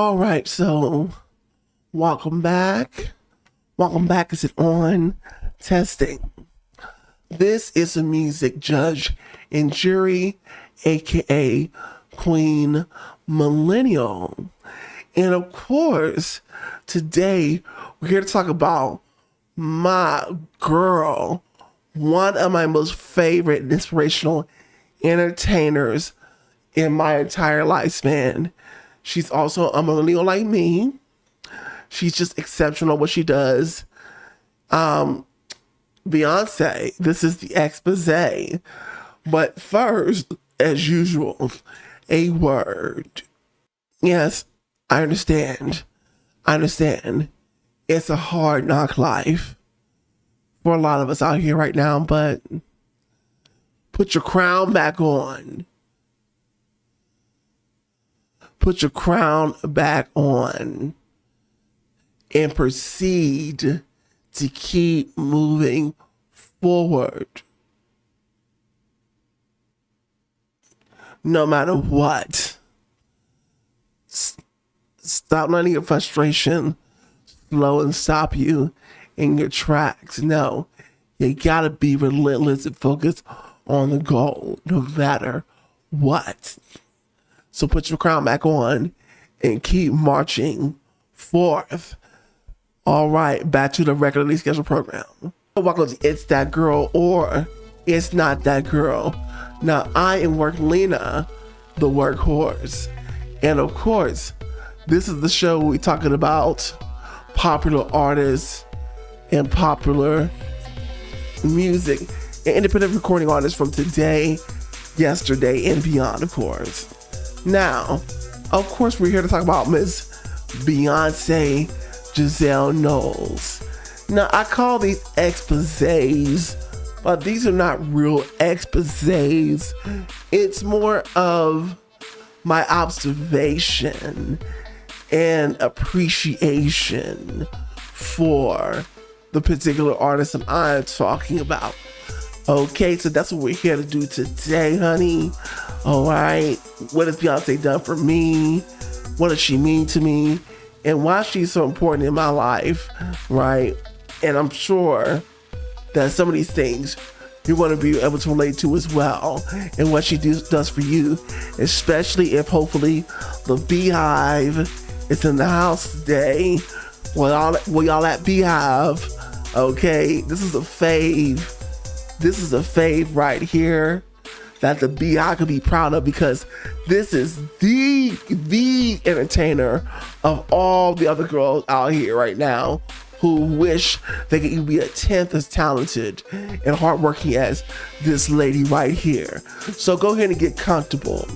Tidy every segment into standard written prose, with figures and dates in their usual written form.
All right, so welcome back. Welcome back. Is it on? Testing. This is a music judge and jury, aka Queen Millennial. And of course, today we're here to talk about my girl, one of my most favorite and inspirational entertainers in my entire lifespan. She's also a millennial like me. She's just exceptional at what she does. Beyonce, this is the expose. But first, as usual, a word. Yes, I understand. It's a hard knock life for a lot of us out here right now, but put your crown back on. Put your crown back on and proceed to keep moving forward. No matter what. Stop letting your frustration slow and stop you in your tracks. No, you gotta be relentless and focused on the goal, no matter what. So put your crown back on and keep marching forth. All right, back to the regularly scheduled program. Welcome to It's That Girl or It's Not That Girl. Now, I am Worklina, the workhorse. And of course, this is the show where we're talking about popular artists and popular music and independent recording artists from today, yesterday, and beyond, of course. Now, of course, we're here to talk about Miss Beyonce Giselle Knowles. Now, I call these exposés, but these are not real exposés. It's more of my observation and appreciation for the particular artist that I'm talking about. Okay, so that's what we're here to do today, honey. All right, what has Beyonce done for me? What does she mean to me? And why she's so important in my life, right? And I'm sure that some of these things you're going to be able to relate to as well, and what she does for you, especially if hopefully the Beehive is in the house today. Well, y'all at Beehive, okay? This is a fave. This is a fave right here that the Beehive could be proud of, because this is the entertainer of all the other girls out here right now who wish they could even be a tenth as talented and hardworking as this lady right here. So go ahead and get comfortable.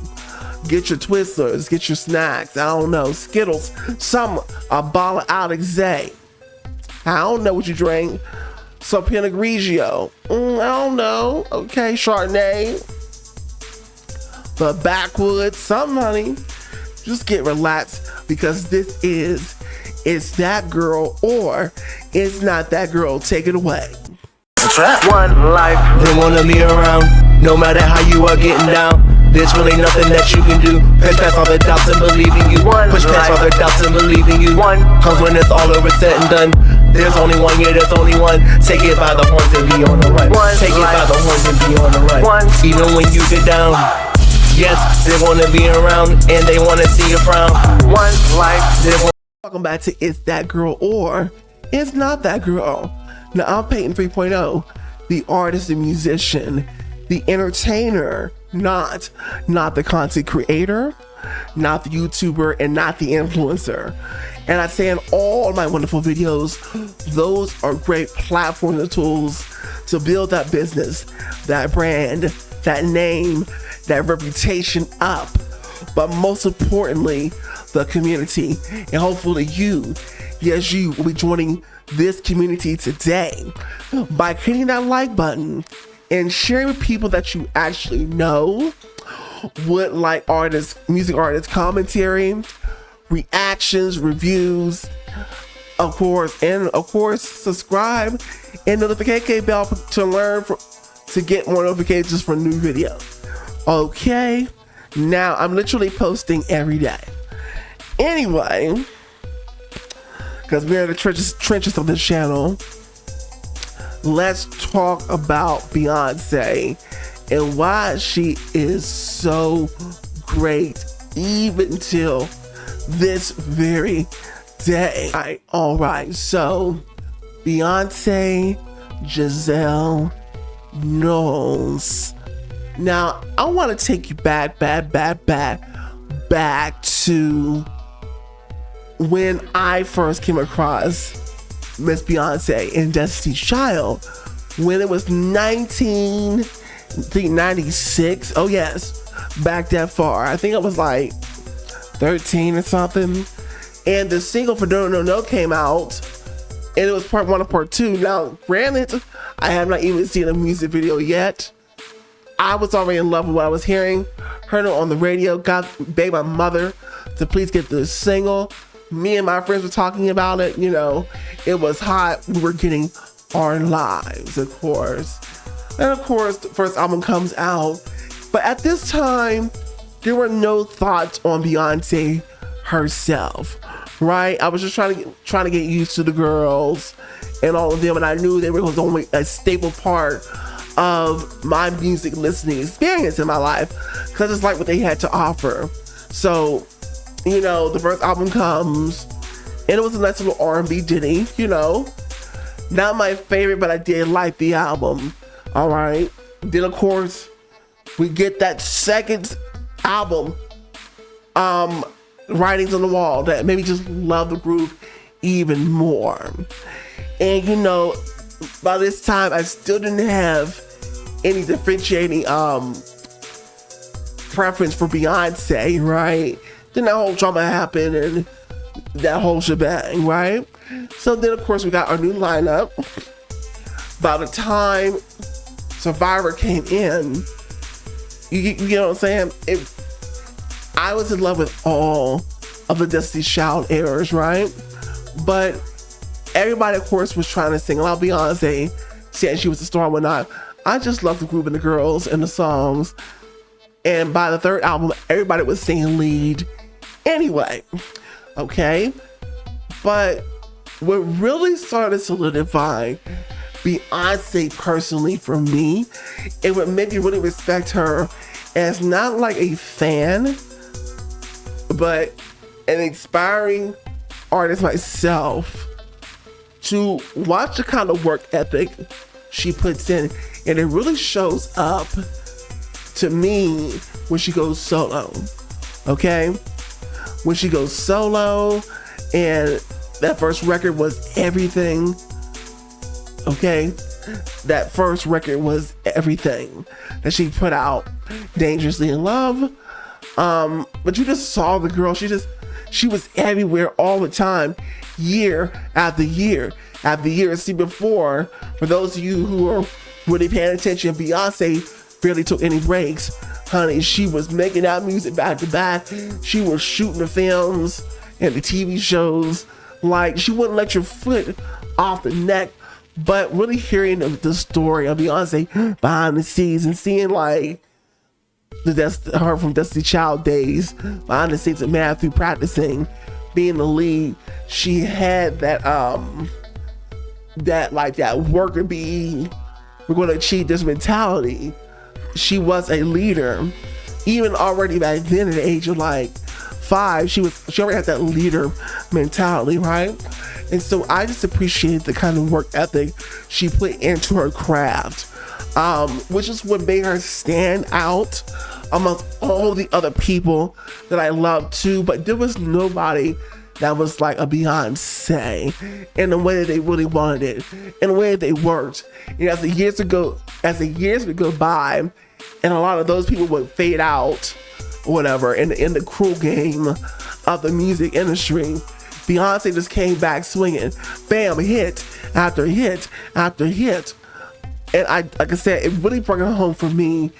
Get your Twizzlers, get your snacks, I don't know, Skittles, a bottle of Alex-A. I don't know what you drink. Some Pinot Grigio. I don't know. Okay, Chardonnay. The backwoods, something, honey. Just get relaxed, because this is It's That Girl or It's Not That Girl. Take it away. One life, they wanna be around, no matter how you are getting down. There's really nothing that you can do. Push past all the doubts and believe in you. Push past all the doubts and believe in you. Cause when it's all over, said and done, there's only one, yeah, there's only one. Take it by the horns and be on the run. Take it by the horns and be on the run. Even when you get down, yes, they wanna be around and they wanna see you frown. One life, Welcome back to It's That Girl or It's Not That Girl. Now, I'm Peyton 3.0, the artist and musician, the entertainer, not the content creator, not the YouTuber, and not the influencer. And I say in all of my wonderful videos, those are great platforms and tools to build that business, that brand, that name, that reputation up. But most importantly, the community. And hopefully you, yes, you will be joining this community today by hitting that like button and sharing with people that you actually know would like music artists commentary, reactions, reviews, of course, subscribe and notification bell to get more notifications for new videos. Okay, now I'm literally posting every day. Anyway, because we're in the trenches of this channel, let's talk about Beyonce and why she is so great even till this very day. All right, so Beyonce Giselle Knowles. Now, I want to take you back to when I first came across Miss Beyonce in Destiny's Child, when it was 1996. Oh yes, back that far. I think it was like 13 or something. And the single for No No No came out, and it was part 1 and part 2. Now, granted, I have not even seen a music video yet. I was already in love with what I was hearing. Heard it on the radio. Begged my mother to please get the single. Me and my friends were talking about it. You know, it was hot. We were getting our lives, of course. And of course, the first album comes out. But at this time, there were no thoughts on Beyonce herself, right? I was just trying to get used to the girls and all of them, and I knew they were only a staple part of my music listening experience in my life because it's like what they had to offer. So, you know, the first album comes, and it was a nice little R&B ditty, you know. Not my favorite, but I did like the album. All right. Then, of course, we get that second album, Writings on the Wall, that made me just love the group even more. And, you know, by this time, I still didn't have any differentiating preference for Beyonce, right? Then that whole drama happened and that whole shebang, right? So then, of course, we got our new lineup. By the time Survivor came in, you know what I'm saying? I was in love with all of the Destiny's Child eras, right? But everybody, of course, was trying to sing about Beyonce, saying she was the star and whatnot. I just loved the group and the girls and the songs. And by the third album, everybody was singing lead anyway. Okay? But what really started solidifying Beyonce personally for me, it would make me really respect her as not like a fan, but an inspiring artist myself, to watch the kind of work ethic she puts in. And it really shows up to me when she goes solo. Okay? When she goes solo, and that first record was everything. Okay? That first record was everything that she put out. Dangerously in Love. But you just saw the girl. She was everywhere all the time, year after year after year. See, before, for those of you who are really paying attention, Beyonce barely took any breaks. Honey, she was making out music back to back. She was shooting the films and the TV shows. Like, she wouldn't let your foot off the neck. But really hearing the story of Beyonce behind the scenes and seeing like her from Destiny Child days behind the scenes of Matthew practicing, being the lead, she had that worker bee, we're going to achieve this mentality. She was a leader. Even already back then at the age of like 5, she already had that leader mentality, right? And so I just appreciate the kind of work ethic she put into her craft, which is what made her stand out amongst all the other people that I love too. But there was nobody that was like a Beyonce in the way that they really wanted it, in the way that they worked. And as the years would go by, and a lot of those people would fade out, or whatever, in the cruel game of the music industry, Beyonce just came back swinging, bam, hit after hit after hit. And like I said, it really brought it home for me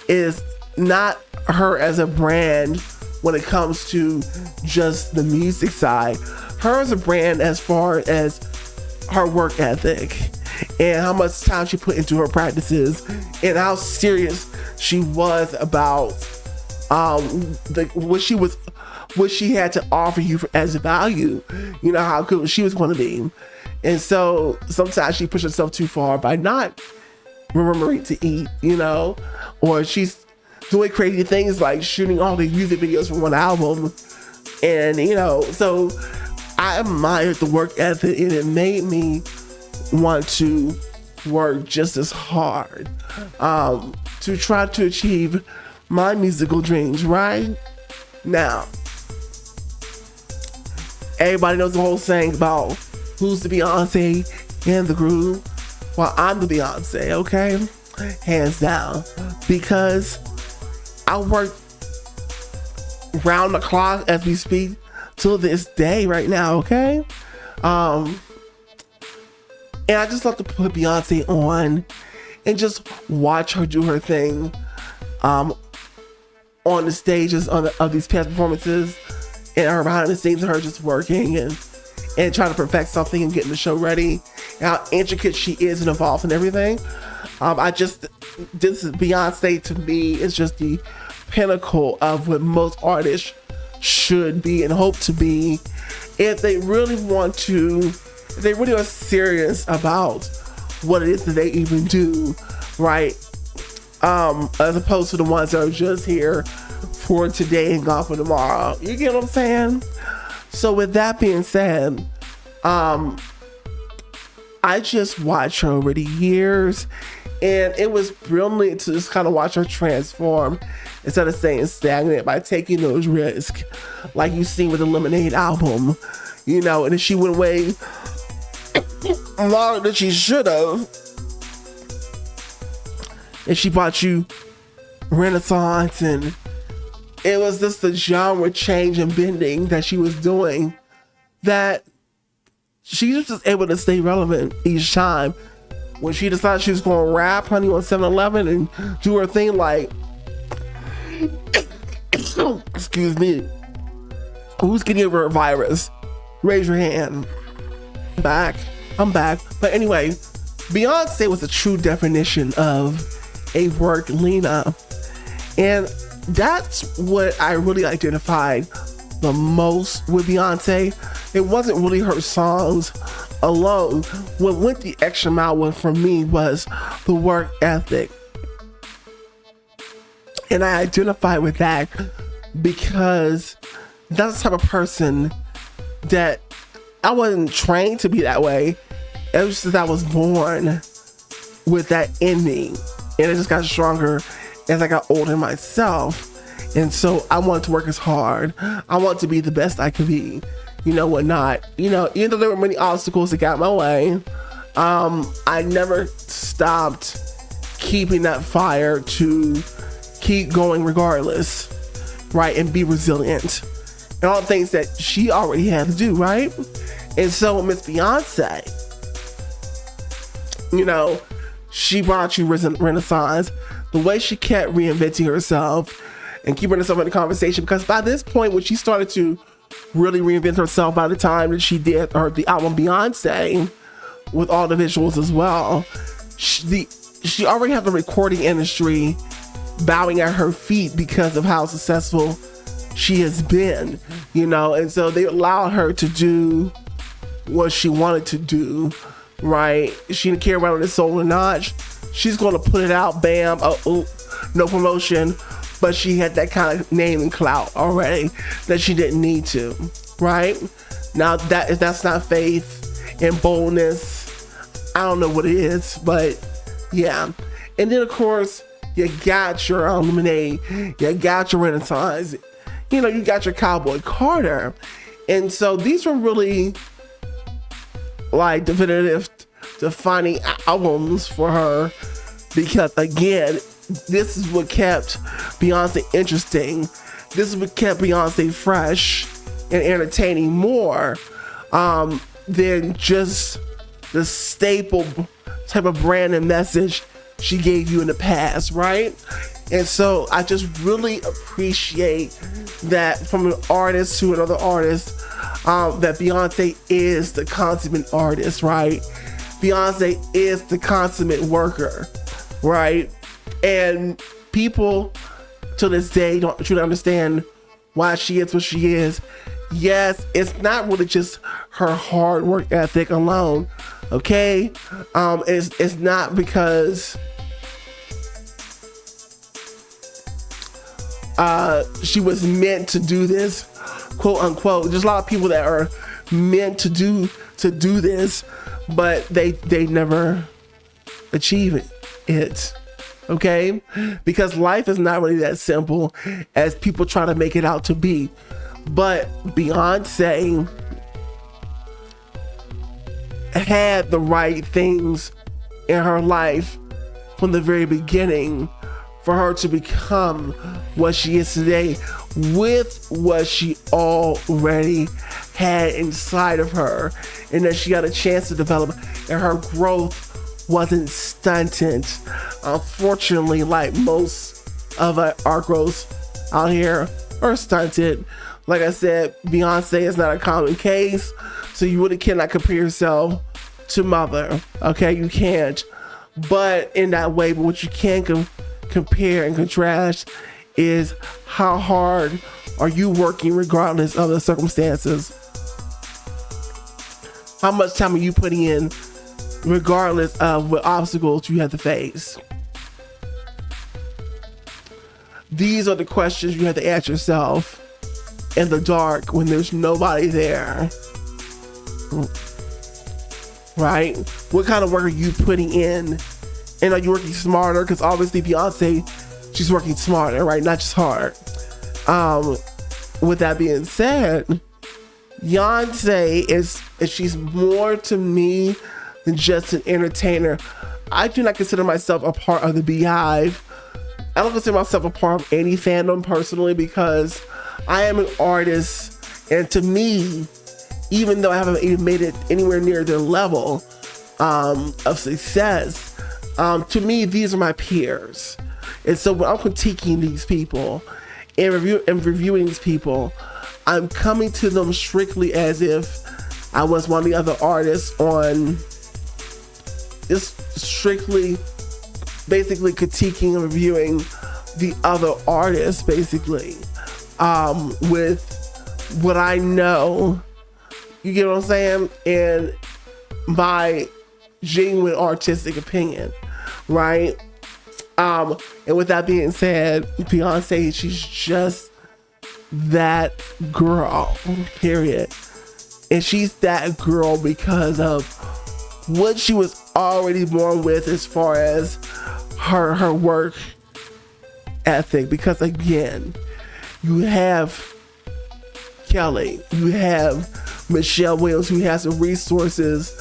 is not her as a brand when it comes to just the music side. Her as a brand as far as her work ethic and how much time she put into her practices and how serious she was about what she was what she had to offer you as a value, you know, how good she was going to be. And so sometimes she pushed herself too far by not remembering to eat, you know, or she's doing crazy things like shooting all the music videos for one album. And, you know, so I admired the work ethic, and it made me want to work just as hard to try to achieve my musical dreams. Right now, everybody knows the whole saying about who's the Beyonce in the group. Well, I'm the Beyonce, okay? Hands down. Because I work round the clock as we speak till this day right now, okay? And I just love to put Beyonce on and just watch her do her thing on the stages of these past performances, and her behind the scenes of her just working and trying to perfect something and getting the show ready, and how intricate she is and involved in everything. This is Beyonce to me is just the pinnacle of what most artists should be and hope to be if they really if they really are serious about what it is that they even do, right? As opposed to the ones that are just here for today and gone for tomorrow. You get what I'm saying? So with that being said, I just watched her over the years, and it was brilliant to just kind of watch her transform instead of staying stagnant by taking those risks, like you seen with the Lemonade album, you know. And then she went away longer than she should have, and she brought you Renaissance, and it was just the genre change and bending that she was doing that she was just able to stay relevant each time. When she decided she was going to rap, honey, on 7-Eleven and do her thing, like, excuse me, who's getting over a virus? Raise your hand. I'm back. But anyway, Beyonce was a true definition of a work Lena. And that's what I really identified the most with Beyonce. It wasn't really her songs alone. What went the extra mile for me was the work ethic. And I identified with that because that's the type of person that I wasn't trained to be that way. It was just that I was born with that in me. And it just got stronger as I got older myself. And so I wanted to work as hard. I wanted to be the best I could be. You know, whatnot. You know, even though there were many obstacles that got my way, I never stopped keeping that fire to keep going regardless, right? And be resilient. And all the things that she already had to do, right? And so Miss Beyonce, you know, she brought you Renaissance. The way she kept reinventing herself and keeping herself in the conversation, because by this point, when she started to really reinvent herself, by the time that she did the album Beyonce with all the visuals as well, she already had the recording industry bowing at her feet because of how successful she has been, you know. And so they allowed her to do what she wanted to do, right? She didn't care whether it's sold or not. She's going to put it out, bam, no promotion. But she had that kind of name and clout already that she didn't need to, right? Now, if that's not faith and boldness, I don't know what it is, but yeah. And then, of course, you got your Lemonade, you got your Renaissance, you know, you got your Cowboy Carter. And so these were really like definitive, defining albums for her, because again, this is what kept Beyonce interesting. This is what kept Beyonce fresh and entertaining more than just the staple type of brand and message she gave you in the past, right? And so I just really appreciate that from an artist to another artist, that Beyonce is the consummate artist, right? Beyonce is the consummate worker, right? And people to this day don't truly understand why she is what she is. Yes, it's not really just her hard work ethic alone. Okay, it's not because she was meant to do this, quote unquote. There's a lot of people that are meant to do this, but they never achieve it. Okay, because life is not really that simple as people try to make it out to be. But Beyonce had the right things in her life from the very beginning for her to become what she is today with what she already had inside of her, and that she got a chance to develop, and her growth wasn't stunted. Unfortunately, like most of our growth out here are stunted. Like I said, Beyonce is not a common case, so you really cannot compare yourself to Mother. Okay, you can't. But in that way, but what you can compare and contrast is how hard are you working regardless of the circumstances. How much time are you putting in regardless of what obstacles you have to face? These are the questions you have to ask yourself in the dark when there's nobody there. Right? What kind of work are you putting in? And are you working smarter? Because obviously Beyonce, she's working smarter, right? Not just hard. With that being said, Beyonce she's more to me than just an entertainer. I do not consider myself a part of the Beehive. I don't consider myself a part of any fandom personally, because I am an artist, and to me, even though I haven't even made it anywhere near their level of success, to me, these are my peers. And so when I'm critiquing these people and reviewing these people, I'm coming to them strictly as if I was one of the other artists on just strictly basically critiquing and reviewing the other artists, basically, with what I know, you get what I'm saying, and my genuine artistic opinion, right? And with that being said, Beyonce, she's just that girl, period. And she's that girl because of what she was already born with as far as her work ethic. Because again, you have Kelly, you have Michelle Williams, who has the resources,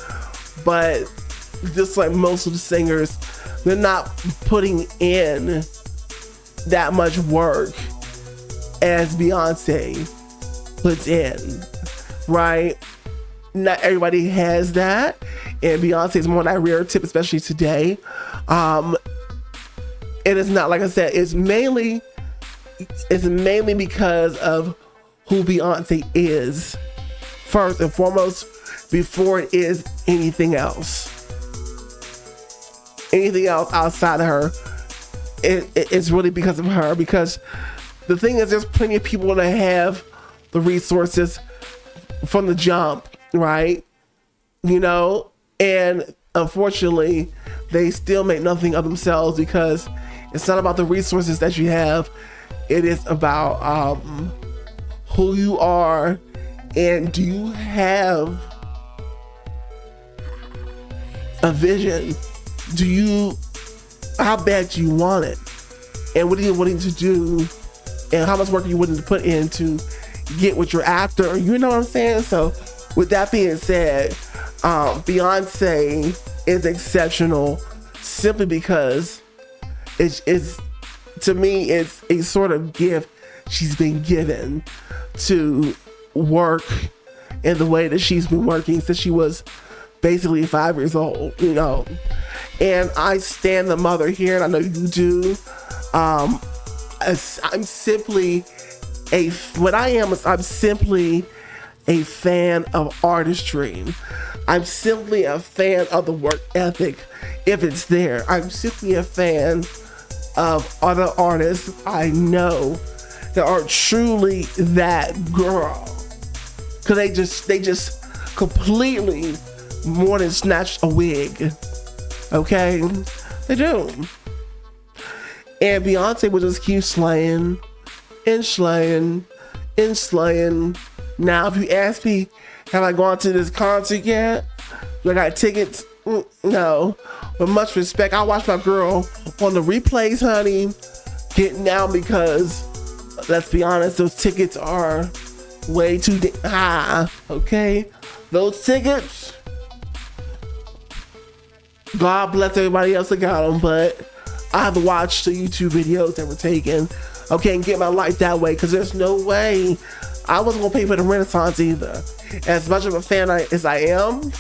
but just like most of the singers, they're not putting in that much work as Beyonce puts in, right? Not everybody has that, and Beyonce is more that rare tip, especially today. And it's not, like I said, it's mainly because of who Beyonce is, first and foremost, before it is anything else. Anything else outside of her, it's really because of her. Because the thing is, there's plenty of people that have the resources from the jump, right? You know, and unfortunately, they still make nothing of themselves, because it's not about the resources that you have. It is about who you are, and do you have a vision? How bad do you want it? And what are you willing to do? And how much work are you willing to put in to get what you're after? You know what I'm saying? So with that being said, Beyonce is exceptional simply because it's to me, it's a sort of gift she's been given to work in the way that she's been working since she was basically 5 years old, you know. And I stand the mother here, and I know you do. I'm simply I'm simply a fan of artistry. I'm simply a fan of the work ethic, if it's there. I'm simply a fan of other artists I know that are truly that girl. Cause they just completely more than snatched a wig. Okay? They do. And Beyonce will just keep slaying and slaying and slaying. Now, if you ask me, have I gone to this concert yet? Do I got tickets? No. With much respect, I watch my girl on the replays, honey, getting down because, let's be honest, those tickets are way too high, okay? Those tickets, God bless everybody else that got them, but I have to watch the YouTube videos that were taken, okay, and get my life that way, because there's no way I wasn't gonna pay for the Renaissance either. As much of a fan as I am,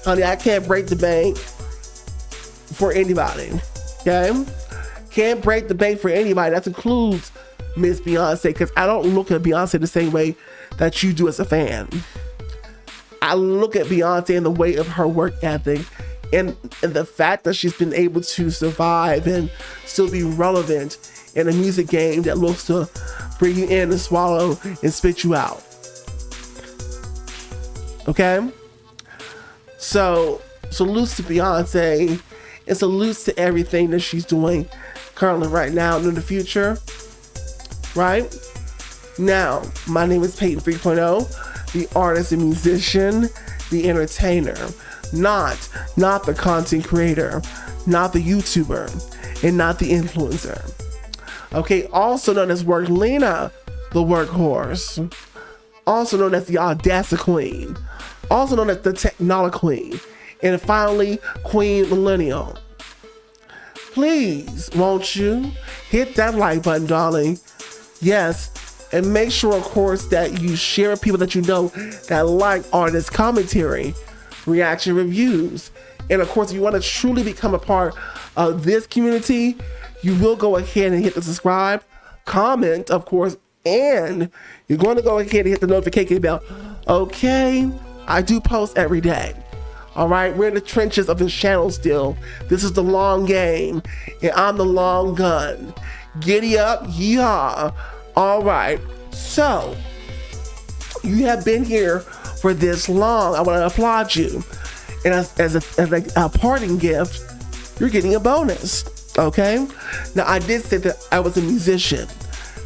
honey, I can't break the bank for anybody, okay? Can't break the bank for anybody. That includes Miss Beyonce, because I don't look at Beyonce the same way that you do as a fan. I look at Beyonce in the way of her work ethic and the fact that she's been able to survive and still be relevant in a music game that looks to bring you in and swallow and spit you out. Okay? So, salutes to Beyonce and salutes to everything that she's doing currently right now and in the future. Right? Now, my name is Peyton 3.0, the artist and musician, the entertainer, not the content creator, not the YouTuber, and not the influencer. Okay, also known as Work Lena, the workhorse, also known as the Audacity Queen, also known as the Technology Queen, and finally, Queen Millennial. Please, won't you hit that like button, darling? Yes, and make sure, of course, that you share with people that you know that like artist commentary, reaction reviews. And of course, if you want to truly become a part of this community, you will go ahead and hit the subscribe, comment, of course, and you're going to go ahead and hit the notification bell. Okay, I do post every day. All right, we're in the trenches of this channel still. This is the long game, and I'm the long gun. Giddy up, yeehaw. All right, so you have been here for this long. I want to applaud you. And as a parting gift, you're getting a bonus, okay? Now, I did say that I was a musician.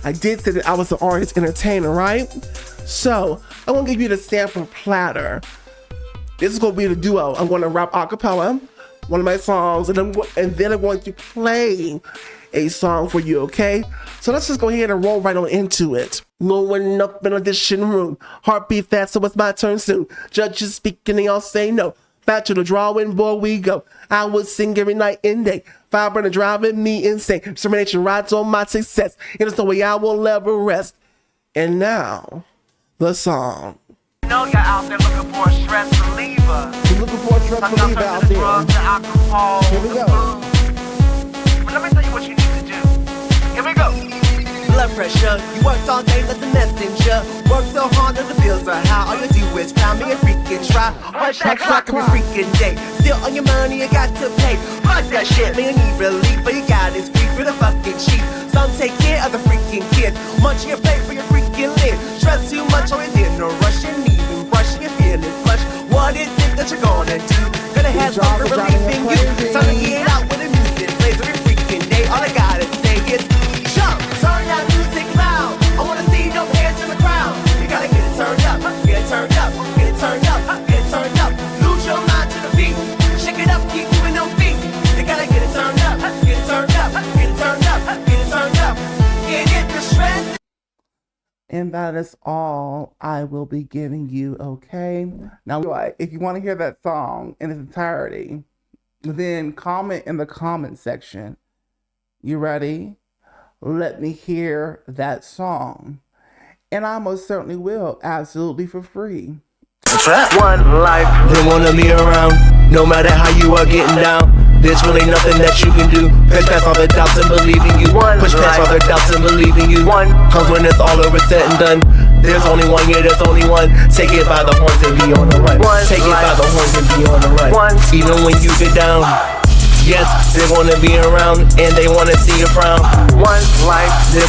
I did say that I was an artist entertainer, right? So I'm gonna give you the sample platter. This is gonna be the duo. I'm gonna rap a cappella, one of my songs, and then I'm going to play a song for you, okay? So let's just go ahead and roll right on into it. Going up in audition room, heartbeat fast, so it's my turn soon. Judges speaking, they all say no. Back to the drawing board we go. I would sing every night and day. Fire driving me insane. Discrimination rides on my success, and it's the way I will ever rest. And now, the song. I know you're out there looking for a stress reliever. You're looking for a stress reliever out there. Drugs, the alcohol, here we go. But let me tell you what you need to do. Here we go. Blood pressure, you worked all day like the messenger. Work so hard that the bills are high. All you do is cry me a freaking try. Watch that clock every freaking day. Still on your money, you got to pay. Fuck that shit, man, you need relief, but you got this free for the fucking cheap. Some take care of the freaking kids. Munch your plate for your freaking lid. Stress too much, always in no rush. You need even brush, you're feeling flush. What is it that you're gonna do? Gonna have some relief in you. Time to get out with the music plays every freaking day. All I gotta say is jump, turn that music loud. I wanna see no hands in the crowd. You gotta get it turned up, get it turned up, get it turned up, get it turned up. Lose your mind to the beat. Shake it up, keep moving your feet. You gotta get it turned up, get it turned up, get it turned up, get it turned up. Can't get the stress. And that is all I will be giving you, okay? Now, if you want to hear that song in its entirety, then comment in the comment section. You ready? Let me hear that song. And I most certainly will, absolutely for free. One life, they wanna be around. No matter how you are getting down, there's really nothing that you can do. Push past all the doubts and believe in you. Push past all the doubts and believe in you. Cause when it's all over, said and done, there's only one, yeah, there's only one. Take it by the horns and be on the run. Take it by the horns and be on the run. Even when you get down, yes, they wanna be around and they wanna see you frown. One life, they